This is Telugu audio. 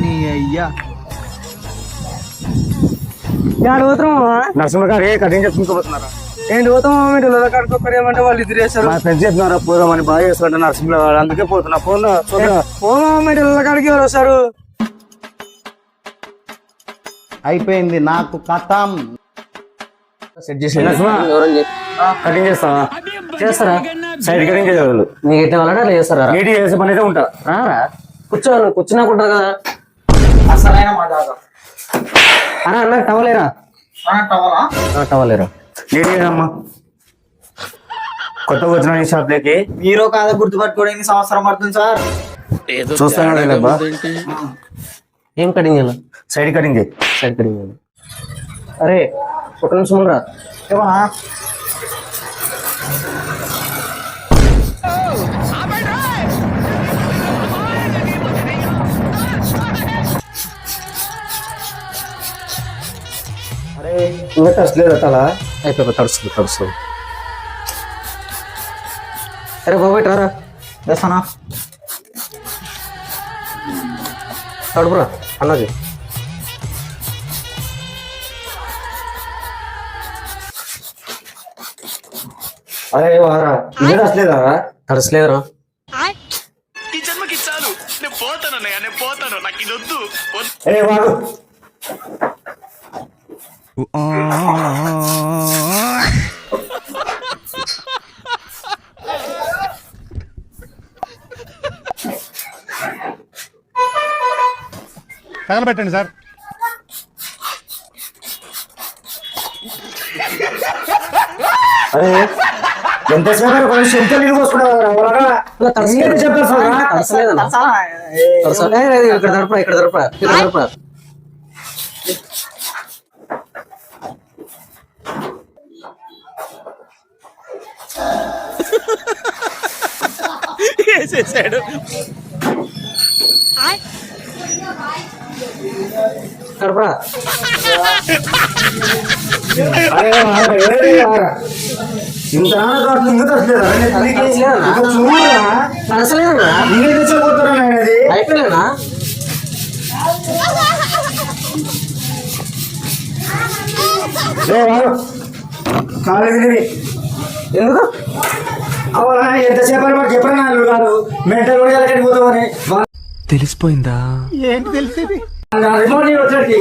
అయ్యా నరసింహ గారు కటింగ్ చేసుకుంటున్నారా? ఏంటి పోతాం మీరు కాడుకోరు ఏమంటే వాళ్ళు ఇద్దరు చేస్తారు. మా ఫ్రెండ్స్ చెప్తున్నారా పోదామని బాగా చేస్తారంట నరసింహ గారు, అందుకే పోతున్నా. పోమా మీరు కాడికి ఎవరు వస్తారు? అయిపోయింది నాకు కథం. సెట్ చేసి కటింగ్ చేస్తావా? చేస్తారా? సైడ్ కటింగ్ చేయాలి. నీకు ఎట్లా వాళ్ళ అట్లా చేస్తారా? నీటి చేసే పని అయితే ఉంటా. రారా కూర్చున్నాకుంటారు కదా. అసలైన మా దాదా అన్నా అన్న టవలేరా? టవలేరా? నీటి అమ్మా కొత్తగా వచ్చిన ఈ షాప్ లోకి. మీరు కాదా గుర్తుపట్టుకోవడానికి సంవత్సరం పడుతుంది సార్. చూస్తాను. ఏం కటింగ్ చేయాలి? సైడ్ కటింగ్ చేయి. సైడ్ కటింగ్ చేయాలి. అరే ఒక నిమిషం రా. ఏమన్నా అరే ఇంకా తరచలేదు అలా అయిపోయి తడుస్తుంది. అరే బాబాయ్ రారా. వేస్తానా? తడుపురా అన్నది. అరే వారా ఇంకా తరచలేదా? తడసలేదురా. ఈ జన్మకి చాలు, నేను పోతాను, నాకు ఇది వద్దు. ఏ వాడు తగలబెట్టండి సార్. అరే ఎంతసేపు కొంచెం ఎంత నీళ్ళు పోసుకున్నావు? ఇక్కడ తడపరా. వేసేసాడు. తడపరా. ఇంత తడసలేదన్నా. అయిపోయినా కాలేజీ ఎందుకు అవునా? ఎంతసేపు అని మాకు చెప్పరా? కాదు మెంటల్ కూడా ఎక్కడికి పోతామని తెలిసిపోయిందా? ఏంటి తెలిసేది? రిమోట్ వచ్చేటి